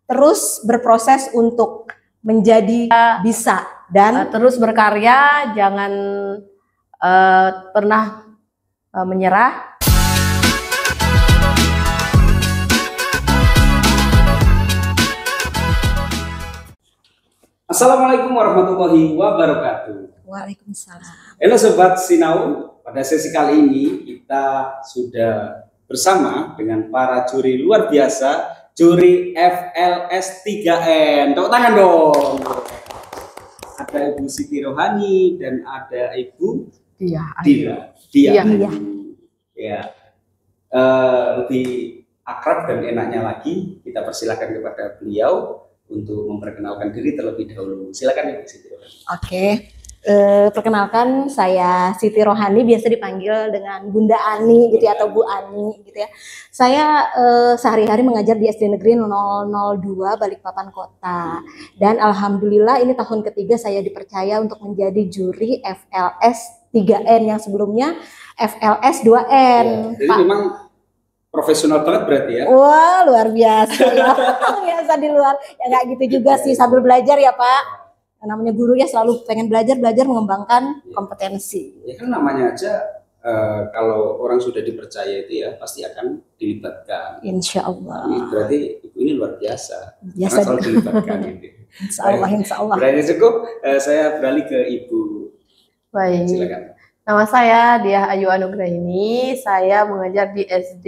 terus berproses untuk menjadi bisa dan terus berkarya, jangan pernah menyerah. Assalamualaikum warahmatullahi wabarakatuh. Waalaikumsalam. Halo Sobat Sinau, pada sesi kali ini kita sudah bersama dengan para juri luar biasa, juri FLS 3N. Tepuk tangan dong. Ada Ibu Siti Rohani dan ada Ibu Dia. Ya. Lebih akrab dan enaknya lagi kita persilahkan kepada beliau untuk memperkenalkan diri terlebih dahulu. Silakan Ibu Siti Rohani. Oke. Perkenalkan, saya Siti Rohani, biasa dipanggil dengan Bunda Ani gitu ya, atau Bu Ani gitu ya. Saya sehari-hari mengajar di SD Negeri 002 Balikpapan Kota. Dan alhamdulillah ini tahun ketiga saya dipercaya untuk menjadi juri FLS 3N yang sebelumnya FLS 2N. Ya, jadi memang profesional banget berarti ya? Wah, luar biasa ya. Biasa di luar. Ya nggak gitu juga sih, sambil belajar ya Pak. Namanya guru ya selalu pengen belajar mengembangkan kompetensi. Ya kan namanya aja kalau orang sudah dipercaya itu ya pasti akan dilibatkan. Insya Allah. Berarti Ibu ini luar biasa. Biasa karena selalu dilibatkan itu. Insya Allah. Berarti cukup. Saya beralih ke Ibu. Baik. Silakan. Nama saya Diah Ayu Anugrahini. Saya mengajar di SD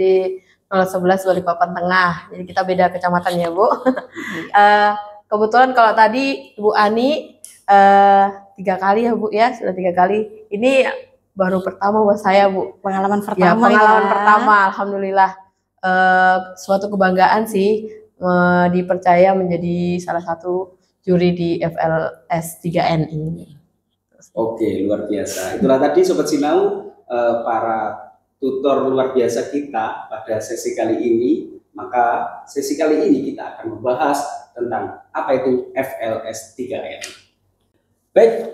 011 Balikpapan Tengah. Jadi kita beda kecamatan ya Bu. Kebetulan kalau tadi Ibu Ani 3 kali ya Bu ya, sudah 3 kali. Ini baru pertama buat saya Bu. Pengalaman Ya, pertama. pengalaman pertama, alhamdulillah. Suatu kebanggaan sih dipercaya menjadi salah satu juri di FLS 3N ini. Oke, luar biasa. Itulah tadi Sobat Sinau, para tutor luar biasa kita pada sesi kali ini. Maka sesi kali ini kita akan membahas tentang apa itu FLS 3N. Baik,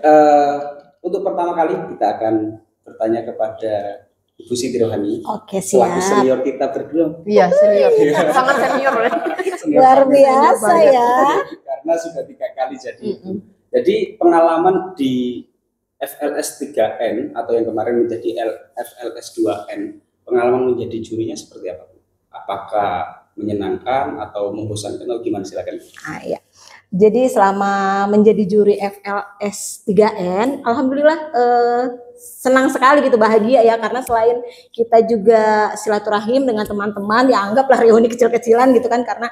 untuk pertama kali kita akan bertanya kepada Ibu Siti Rohani. Oke, siap. Selaku senior kita berdua. Iya, senior. Sangat senior. Luar biasa ya. Karena sudah 3 kali jadi itu. Jadi pengalaman di FLS 3N atau yang kemarin menjadi FLS 2N, pengalaman menjadi jurinya seperti apa? Apakah menyenangkan atau membosankan atau gimana, silakan. Iya. Jadi selama menjadi juri FLS 3N, alhamdulillah senang sekali gitu, bahagia ya, karena selain kita juga silaturahim dengan teman-teman, ya anggaplah reuni kecil-kecilan gitu kan, karena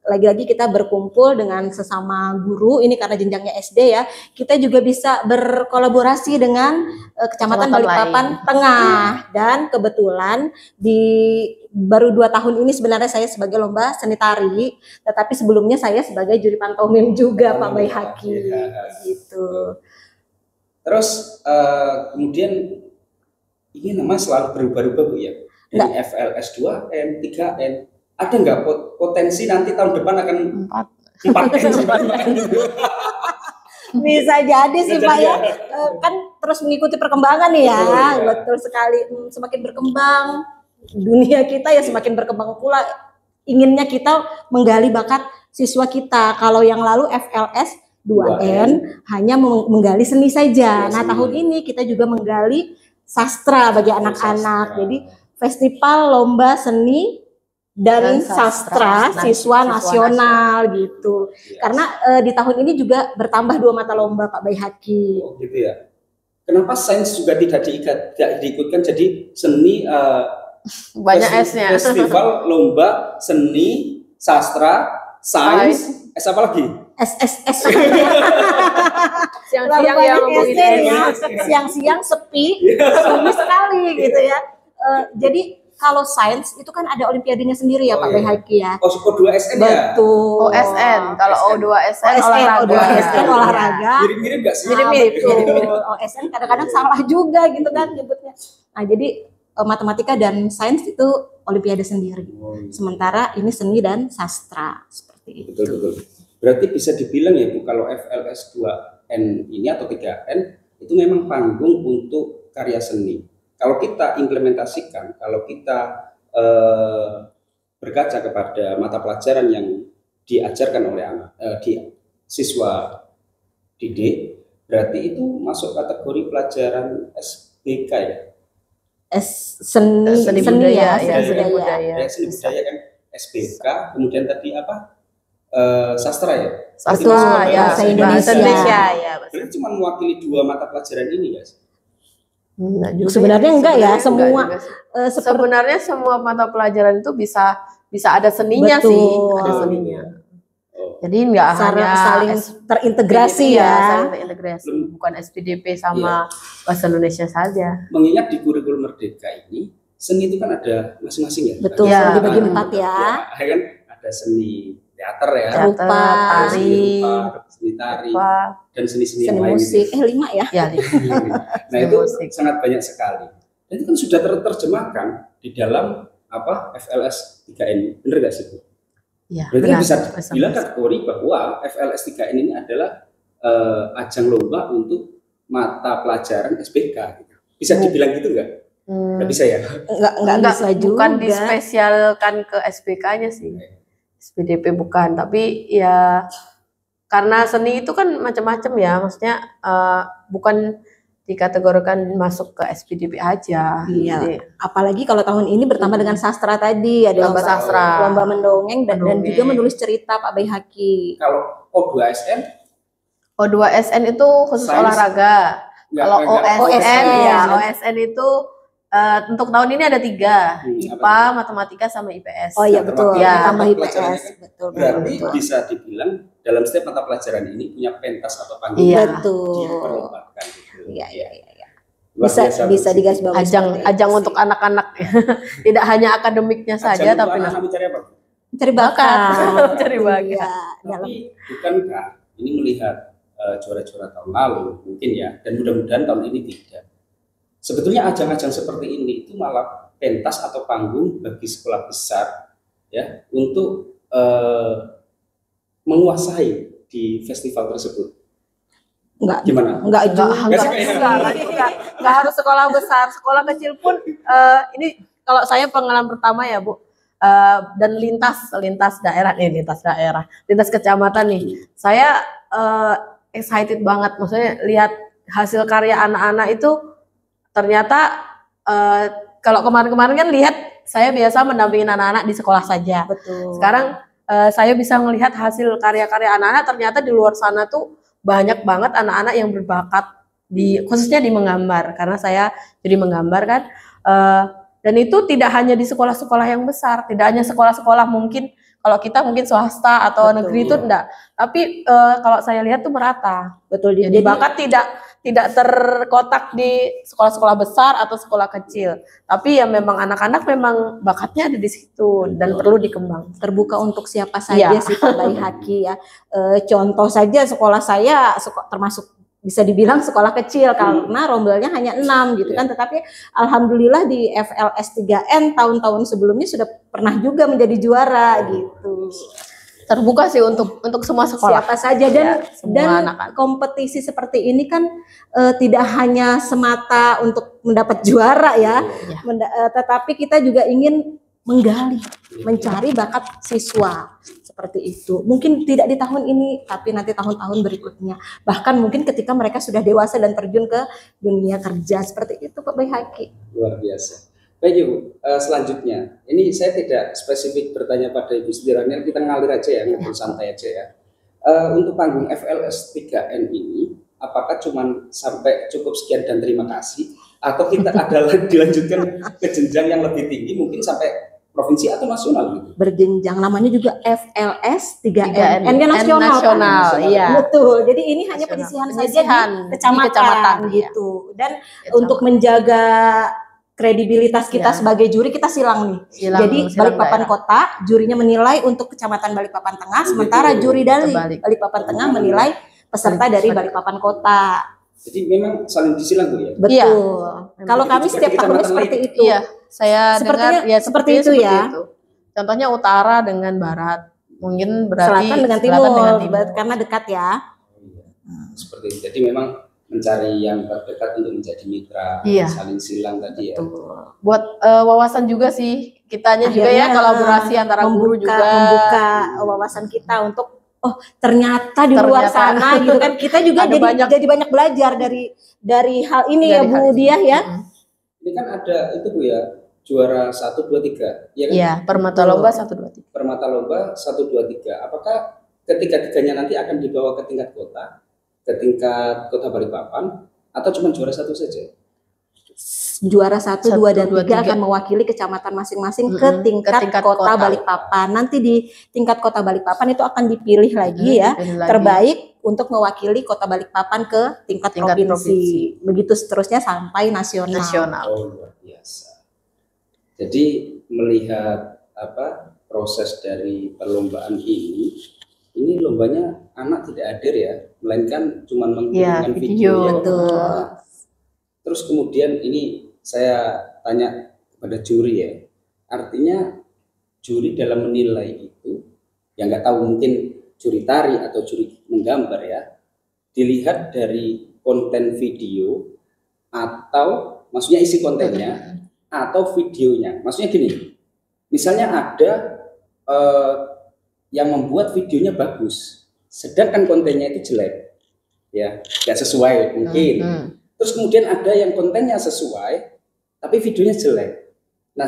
lagi-lagi kita berkumpul dengan sesama guru, ini karena jenjangnya SD ya, kita juga bisa berkolaborasi dengan Kecamatan Balikpapan Tengah. Dan kebetulan baru 2 tahun ini sebenarnya saya sebagai lomba seni tari, tetapi sebelumnya saya sebagai juri pantomim juga Pak Bayi Haki gitu. Terus kemudian ini nama selalu berubah-ubah Bu ya, dari FLS 2N, 3N. Ada nggak potensi nanti tahun depan akan 4N? Bisa jadi sih Pak ya. Kan terus mengikuti perkembangan nih ya. Betul sekali. Semakin berkembang dunia kita ya semakin berkembang pula. Inginnya kita menggali bakat siswa kita. Kalau yang lalu FLS 2N hanya menggali seni saja. Nah, tahun ini kita juga menggali sastra bagi anak-anak. Jadi festival lomba seni dan sastra siswa nasional gitu. Karena di tahun ini juga bertambah 2 mata lomba Pak Bayi Haki. Oh gitu ya. Kenapa sains juga tidak diikutkan jadi seni banyak S-nya. Festival lomba seni sastra sains apa lagi? SSS. Siang-siang ya ngomongin siang-siang sepi sekali gitu ya. Jadi kalau sains itu kan ada olimpiadanya sendiri ya Pak Bayi Haki ya. O2SN ya? Betul. OSN. Kalau O2SN olahraga. O2SN olahraga. Mirip-mirip nggak sih? Mirip-mirip. OSN kadang-kadang salah juga gitu kan nyebutnya. Nah jadi matematika dan sains itu olimpiade sendiri. Sementara ini seni dan sastra seperti itu. Betul. Berarti bisa dibilang ya Bu, kalau FLS 2N ini atau 3N itu memang panggung untuk karya seni. Kalau kita implementasikan, kalau kita berkaca kepada mata pelajaran yang diajarkan oleh anak di siswa didik, berarti itu masuk kategori pelajaran SBK ya. Seni budaya, ya, seni seni budaya. Seni budaya kan SBK, kemudian tadi apa? Sastra ya. Sastra ya, bahasa Indonesia ya. Berarti cuma mewakili 2 mata pelajaran ini guys. Sebenarnya enggak ya, semua sebenarnya semua mata pelajaran itu bisa ada seninya. Betul. Sih, ada seninya. Jadi enggak hanya saling terintegrasi SPDP, ya. saling terintegrasi, bukan SPDP sama bahasa Indonesia saja. Mengingat di kurikulum Merdeka ini seni itu kan ada masing-masing ya. Betul, Ya, dibagi 4 ya. Kan ada seni teater ya, Rupa, tari, seni tari, dan seni-seni seni yang lain. musik, 5 ya. Ya, Nah itu sangat banyak sekali. Dan itu kan sudah terjemahkan di dalam apa FLS 3N, benar gak sih Bu? ya, Berarti benar. bisa bilang kategori bahwa FLS 3N ini adalah ajang lomba untuk mata pelajaran SBK. Gitu. Bisa dibilang gitu nggak? Nggak bisa ya? Enggak bisa juga. Bukan dispesialkan ke SBK-nya sih. SPDP bukan, tapi ya karena seni itu kan macam-macam ya, maksudnya bukan dikategorikan masuk ke SPDP aja. Iya. Jadi, Apalagi kalau tahun ini bertambah dengan sastra tadi, ada Lomba sastra. lomba mendongeng dan Mendongeng. juga menulis cerita Pak Baihaki. Kalau O2SN, O2SN itu khusus Sains. olahraga. Kalau OSN ya, OSN. OSN itu untuk tahun ini ada 3, IPA, matematika, sama IPS. Oh iya betul, Ya, tambah mata IPS. pelajarannya Betul, berarti betul. bisa dibilang dalam setiap mata pelajaran ini punya pentas atau panggung Iya. Betul. diperlombakan gitu. Iya. Luar biasa, Bisa Bu. digarisbawahi Ajang seperti itu ajang sih. untuk anak-anak. Tidak hanya akademiknya Ajang saja, untuk tapi anak-anak mencari apa? Mencari bakat. Mencari bakat. Iya, dalam Tapi bukankah ini melihat juara-juara tahun lalu mungkin ya, dan mudah-mudahan tahun ini tidak. Sebetulnya ajang-ajang seperti ini itu malah pentas atau panggung bagi sekolah besar ya untuk menguasai di festival tersebut. enggak Gimana? Enggak harus sekolah besar, sekolah kecil pun ini kalau saya pengalaman pertama ya Bu, dan lintas daerah, lintas kecamatan nih, saya excited banget, maksudnya lihat hasil karya anak-anak itu ternyata kalau kemarin-kemarin kan lihat saya biasa mendampingin anak-anak di sekolah saja. betul. Sekarang saya bisa melihat hasil karya-karya anak-anak, ternyata di luar sana tuh banyak banget anak-anak yang berbakat khususnya di menggambar, karena saya jadi menggambar kan, dan itu tidak hanya di sekolah-sekolah yang besar, tidak hanya sekolah-sekolah mungkin kalau kita mungkin swasta atau Betul. negeri itu enggak, tapi kalau saya lihat tuh merata. Betul. Jadi bakat tidak terkotak di sekolah-sekolah besar atau sekolah kecil, tapi ya memang anak-anak memang bakatnya ada di situ dan perlu dikembang. terbuka untuk siapa saja Iya. sih Pak Baihaki ya. Contoh saja sekolah saya termasuk bisa dibilang sekolah kecil karena rombelnya hanya 6 gitu kan, tetapi alhamdulillah di FLS 3N tahun-tahun sebelumnya sudah pernah juga menjadi juara gitu. Terbuka sih untuk semua sekolah. Siapa saja dan Ya, semua dan anak-anak. kompetisi seperti ini kan tidak hanya semata untuk mendapat juara ya, tetapi kita juga ingin menggali, mencari bakat siswa seperti itu. Mungkin tidak di tahun ini, tapi nanti tahun-tahun berikutnya. Bahkan mungkin ketika mereka sudah dewasa dan terjun ke dunia kerja seperti itu, Pak Baihaki. Luar biasa. Baik Ibu, selanjutnya ini saya tidak spesifik bertanya pada Ibu Sudirani, kita ngalir aja ya, ngobrol santai aja ya. Untuk panggung FLS 3N ini, apakah cuma sampai cukup sekian dan terima kasih, atau kita ada dilanjutkan ke jenjang yang lebih tinggi, mungkin sampai provinsi atau nasional gitu? Berjenjang, namanya juga FLS 3N. 3N. N-nya nasional, Pak. Nasional, iya. Betul. Jadi ini hanya Nasional. penyisihan saja Penyisihan di di kecamatan, kecamatan, gitu. Dan Kecamatan. untuk menjaga kredibilitas kita Ya. sebagai juri, kita silang nih. Jadi Balikpapan daerah. Kota jurinya menilai untuk Kecamatan Balikpapan Tengah, sementara juri dari Terbalik. Balikpapan Tengah menilai peserta dari Balikpapan Kota. Jadi memang saling disilang Bu ya? Betul. Iya. Kalau kami Juga setiap di tahunnya kecamatan seperti lain. itu. Iya, saya Sepertinya dengar ya seperti sepertinya itu ya. itu. Contohnya utara dengan barat, mungkin berarti Selatan dengan selatan timur, dengan timur. karena dekat ya. Seperti itu. Jadi memang mencari yang terdekat untuk menjadi mitra, Iya. saling silang tadi ya. Betul. Buat wawasan juga sih, kitanya juga ya Akhirnya kolaborasi antara guru juga. membuka wawasan kita untuk ternyata di luar sana gitu kan, kita juga jadi banyak belajar dari hal ini ya Bu Diah ya. Ini kan ada itu Bu ya, juara 1, 2, 3 ya kan? Iya, permata lomba 1, 2, 3. Permata lomba 1, 2, 3. Apakah ketiga-tiganya nanti akan dibawa ke tingkat kota? Ke tingkat Kota Balikpapan atau cuma juara 1 saja? Juara 1, 2, dan 3 akan mewakili kecamatan masing-masing ke tingkat kota Balikpapan. Nanti di tingkat Kota Balikpapan itu akan dipilih lagi ya, terbaik untuk mewakili Kota Balikpapan ke tingkat provinsi. Begitu seterusnya sampai nasional. Oh, luar biasa. Jadi melihat proses dari perlombaan ini lombanya anak tidak hadir ya, melainkan cuma mengirimkan video. Betul. Terus kemudian ini saya tanya kepada juri ya, artinya juri dalam menilai itu, yang nggak tahu mungkin juri tari atau juri menggambar ya, dilihat dari konten video atau maksudnya isi kontennya atau videonya. Maksudnya gini, misalnya ada yang membuat videonya bagus, sedangkan kontennya itu jelek, ya nggak sesuai mungkin. Terus kemudian ada yang kontennya sesuai, tapi videonya jelek. Nah,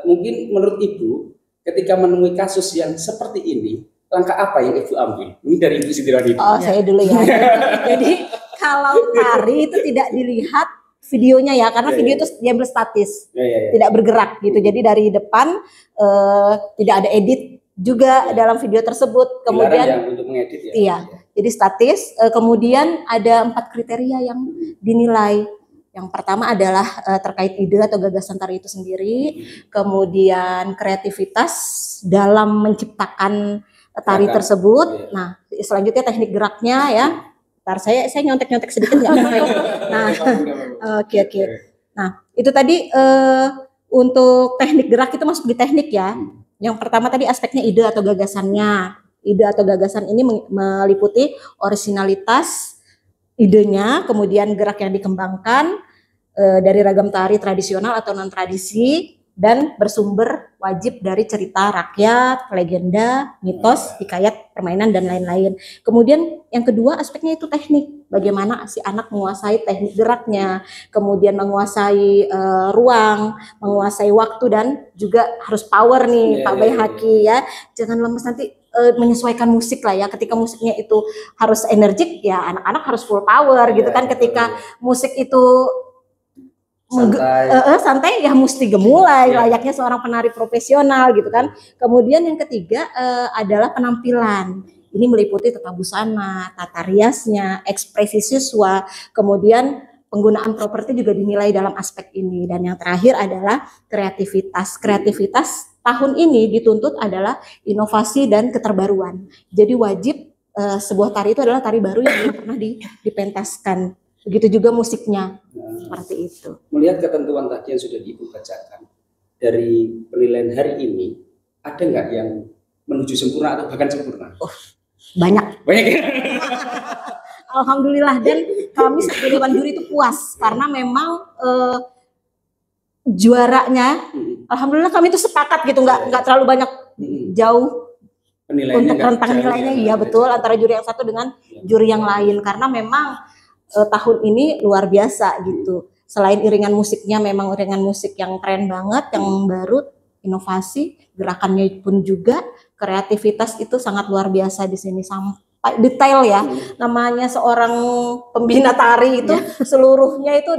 mungkin menurut Ibu, ketika menemui kasus yang seperti ini, langkah apa yang Ibu ambil? Ini dari Ibu Siti Rohani. Saya dulu ya. Jadi kalau tari itu tidak dilihat videonya ya, karena video itu diambil statis, tidak bergerak gitu. Jadi dari depan tidak ada edit juga dalam video tersebut. Kemudian untuk mengedit ya. Iya. Jadi statis. Kemudian ada 4 kriteria yang dinilai. Yang pertama adalah terkait ide atau gagasan tari itu sendiri. Kemudian kreativitas dalam menciptakan tari tersebut. Nah, selanjutnya teknik geraknya ya. Ntar saya nyontek-nyontek sedikit nggak apa-apa. Nah, oke. Nah, itu tadi untuk teknik gerak itu masuk di teknik ya. Yang pertama tadi aspeknya ide atau gagasannya. Ide atau gagasan ini meliputi orisinalitas idenya, kemudian gerak yang dikembangkan dari ragam tari tradisional atau non tradisi, dan bersumber wajib dari cerita rakyat, legenda, mitos, hikayat, permainan, dan lain-lain. Kemudian yang kedua aspeknya itu teknik, bagaimana si anak menguasai teknik geraknya, kemudian menguasai ruang, menguasai waktu, dan juga harus power nih Pak Bayi Haki ya, jangan lemes nanti menyesuaikan musik lah ya, ketika musiknya itu harus energik ya anak-anak harus full power gitu kan, ketika musik itu santai ya mesti gemulai layaknya seorang penari profesional gitu kan. Kemudian yang ketiga adalah penampilan. Ini meliputi tata busana, tata riasnya, ekspresi siswa, kemudian penggunaan properti juga dinilai dalam aspek ini. Dan yang terakhir adalah kreativitas. Kreativitas tahun ini dituntut adalah inovasi dan keterbaruan. Jadi wajib sebuah tari itu adalah tari baru yang belum pernah dipentaskan. Begitu juga musiknya, seperti itu. Melihat ketentuan tadi yang sudah Ibu bacakan, dari penilaian hari ini, ada nggak yang menuju sempurna atau bahkan sempurna? Banyak. Alhamdulillah, dan kami sebagai dewan juri itu puas, karena memang juaranya, alhamdulillah kami itu sepakat gitu, nggak terlalu banyak jauh untuk rentang nilainya, iya betul, antara juri yang satu dengan juri yang lain, karena memang tahun ini luar biasa gitu. Selain iringan musiknya memang iringan musik yang keren banget, yang baru, inovasi, gerakannya pun juga, kreativitas itu sangat luar biasa di sini sampai detail ya. Namanya seorang pembina tari itu seluruhnya itu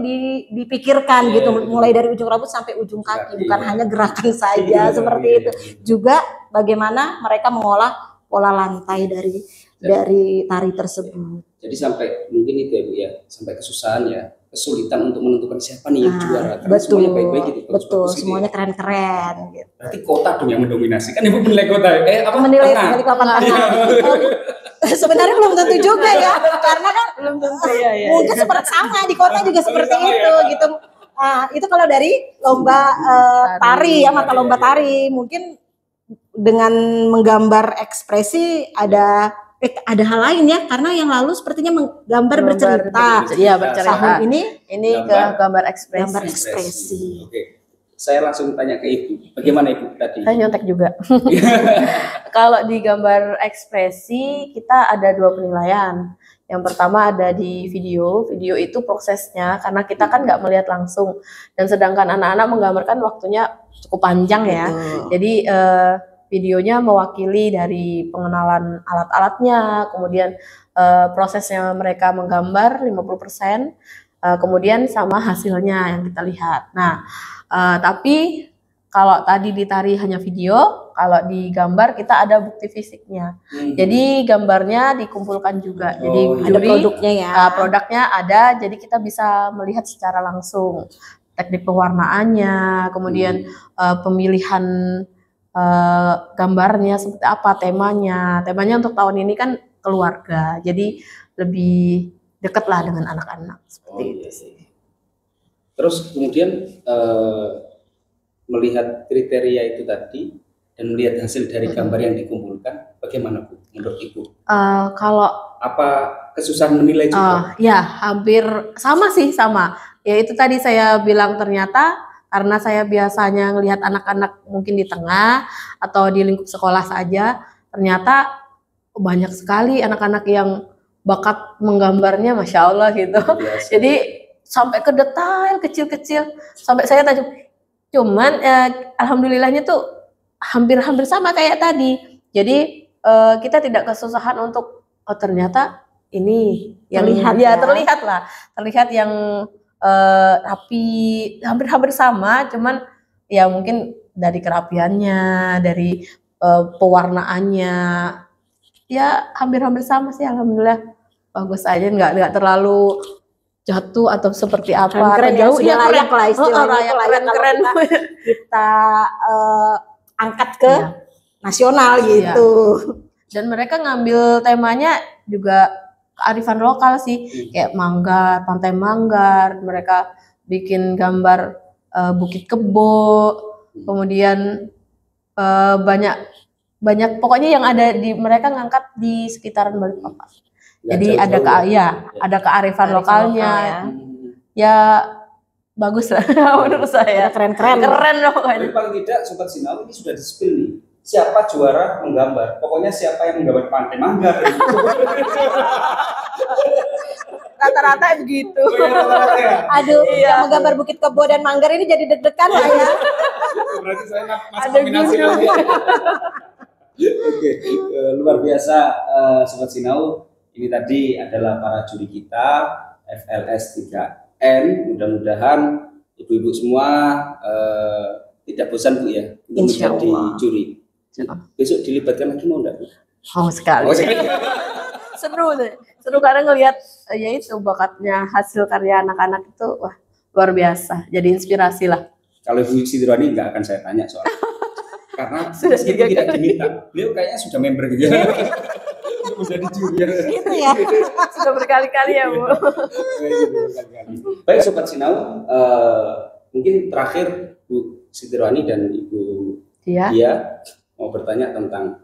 dipikirkan gitu, mulai dari ujung rambut sampai ujung kaki, bukan hanya gerakan saja seperti itu. Juga bagaimana mereka mengolah pola lantai dari tari tersebut. Jadi sampai mungkin itu ya Bu ya, sampai kesusahan ya, kesulitan untuk menentukan siapa nih yang juara. Karena semuanya baik-baik gitu. Betul, semuanya keren-keren gitu. Berarti kota dong yang mendominasi. Kan Ibu menilai kota menilai Balikpapan Tengah. Sebenarnya belum tentu juga ya, karena kan belum tentu ya. Mungkin seperti sama di kota juga seperti itu gitu. Itu kalau dari lomba tari ya, mata lomba tari mungkin dengan menggambar ekspresi ada ada hal lain ya, karena yang lalu sepertinya menggambar bercerita. Iya, bercerita. Tahun ini ke gambar ekspresi. gambar ekspresi. Oke. Saya langsung tanya ke Ibu. Bagaimana Ibu tadi? Saya nyontek juga. Kalau di gambar ekspresi kita ada 2 penilaian. Yang pertama ada di video. Video itu prosesnya karena kita kan nggak melihat langsung. Dan sedangkan anak-anak menggambarkan waktunya cukup panjang ya. Jadi videonya mewakili dari pengenalan alat-alatnya, kemudian prosesnya mereka menggambar 50%, kemudian sama hasilnya yang kita lihat. Nah, tapi kalau tadi ditari hanya video, kalau di gambar kita ada bukti fisiknya. Jadi gambarnya dikumpulkan juga. Jadi Ada produknya ya. Produknya ada, jadi kita bisa melihat secara langsung teknik pewarnaannya, kemudian pemilihan gambarnya seperti apa, temanya untuk tahun ini kan keluarga, jadi lebih dekat lah dengan anak-anak seperti itu sih. Terus kemudian melihat kriteria itu tadi dan melihat hasil dari gambar yang dikumpulkan, bagaimana Bu menurut Ibu? Kalau apa kesusahan menilai juga? ya hampir sama sih, sama. Ya itu tadi saya bilang, ternyata karena saya biasanya ngelihat anak-anak mungkin di tengah atau di lingkup sekolah saja, ternyata banyak sekali anak-anak yang bakat menggambarnya, Masya Allah gitu. Biasa. Jadi sampai ke detail kecil-kecil, sampai saya tanya, cuman alhamdulillahnya tuh hampir-hampir sama kayak tadi. Jadi kita tidak kesusahan untuk ternyata ini yang terlihat yang rapi, hampir-hampir sama, cuman ya mungkin dari kerapiannya, dari pewarnaannya, ya hampir-hampir sama sih, alhamdulillah bagus aja, nggak terlalu jatuh atau seperti apa, keren, jauh ya, layak lah istilahnya, keren. Kita angkat ke nasional gitu. Dan mereka ngambil temanya juga kearifan lokal sih, kayak Manggar, Pantai Manggar, mereka bikin gambar Bukit Kebo, kemudian banyak pokoknya yang ada di mereka ngangkat di sekitaran Balikpapan. Jadi ada kearifan lokalnya, ya bagus lah menurut saya. Keren loh. Tapi paling tidak Sobat Sinau ini sudah di-spill nih. Siapa juara menggambar? Pokoknya siapa yang menggambar Pantai Manggar. Rata-rata begitu. Aduh, yang menggambar Bukit Kebo dan Manggar ini jadi deg-degan lah ya. Berarti saya masuk nominasi lagi. Oke, luar biasa Sobat Sinau. Ini tadi adalah para juri kita FLS 3N. Mudah-mudahan ibu-ibu semua tidak bosan Bu ya untuk menjadi juri. Besok dilibatkan lagi mau enggak? Oh sekali. Seru karena ngelihat ya itu bakatnya, hasil karya anak-anak itu wah luar biasa, jadi inspirasi lah. Kalau Bu Sidroni nggak akan saya tanya soal karena itu tidak diminta, beliau kayaknya sudah member gitu untuk menjadi juri. Itu ya. Sudah berkali-kali ya Bu. Baik Sobat Sinau, mungkin terakhir Bu Sidroni dan Ibu Dia mau bertanya tentang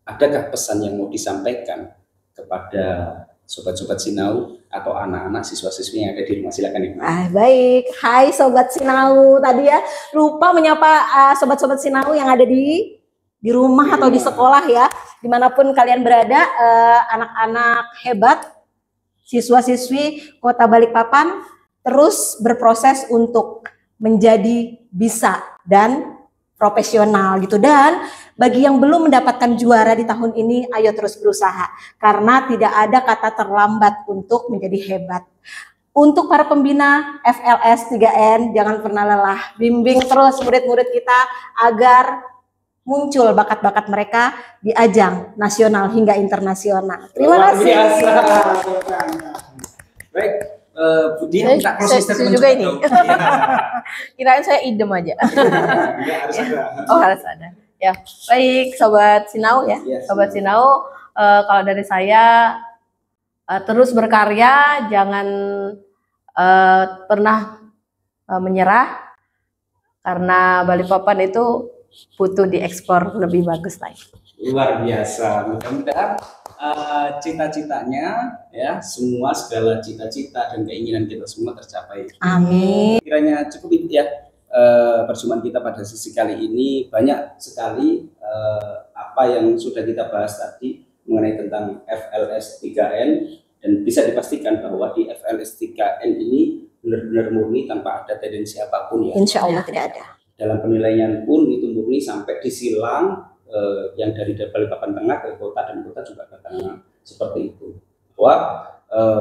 adakah pesan yang mau disampaikan kepada sobat-sobat Sinau atau anak-anak siswa-siswi yang ada di rumah, silakan Ibu. Baik, hai Sobat Sinau, tadi ya lupa menyapa sobat-sobat Sinau yang ada di rumah atau di sekolah ya, dimanapun kalian berada, anak-anak hebat, siswa-siswi Kota Balikpapan terus berproses untuk menjadi bisa dan profesional gitu. Dan bagi yang belum mendapatkan juara di tahun ini, ayo terus berusaha karena tidak ada kata terlambat untuk menjadi hebat. Untuk para pembina FLS 3N, jangan pernah lelah, bimbing terus murid-murid kita agar muncul bakat-bakat mereka di ajang nasional hingga internasional. Terima kasih. Baik, Bu Dia minta proses juga ini. Kirain saya idem aja. Harus ada. Oh harus ada. Ya, baik Sobat Sinau ya. Sobat Sinau, kalau dari saya terus berkarya, jangan pernah menyerah, karena Balikpapan itu butuh diekspor lebih bagus lagi. Luar biasa. Mudah-mudahan cita-citanya ya, semua segala cita-cita dan keinginan kita semua tercapai. Amin. Kiranya cukup itu ya perjumpaan kita pada sesi kali ini. Banyak sekali apa yang sudah kita bahas tadi mengenai tentang FLS 3N, dan bisa dipastikan bahwa di FLS 3N ini benar-benar murni tanpa ada tendensi apapun ya. Insya Allah tidak ada. Dalam penilaian pun itu murni sampai disilang yang dari Balikpapan Tengah ke kota, dan kota juga ke tengah, seperti itu. Bahwa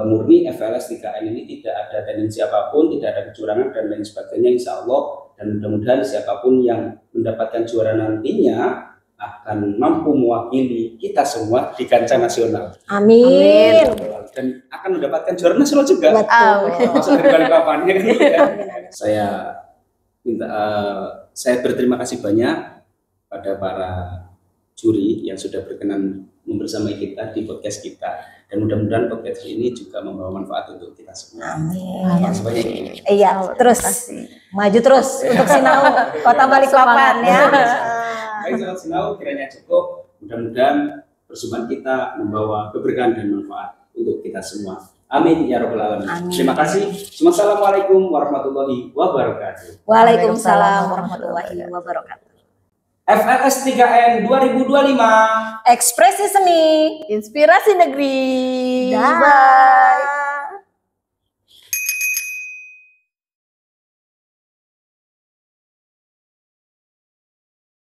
murni FLS 3N ini tidak ada tendensi apapun, tidak ada kecurangan dan lain sebagainya, insya Allah. Dan mudah-mudahan siapapun yang mendapatkan juara nantinya akan mampu mewakili kita semua di kancah nasional. Amin. Dan akan mendapatkan juara nasional juga. Betul. Masuk dari Balikpapan ya kan? Saya minta saya berterima kasih banyak pada para juri yang sudah berkenan membersamai kita di podcast kita, dan mudah-mudahan podcast ini juga membawa manfaat untuk kita semua. Amin. Makasih banyak. Iya, terus maju terus untuk Sinau Kota Balikpapan ya. Baik, Sobat Sinau, kiranya cukup. Mudah-mudahan perjumpaan kita membawa keberkahan dan manfaat untuk kita semua. Amin ya rabbal alamin. Amin. Terima kasih. Assalamualaikum warahmatullahi wabarakatuh. Waalaikumsalam warahmatullahi wabarakatuh. FLS 3N 2025. Ekspresi seni. Inspirasi negeri. Bye.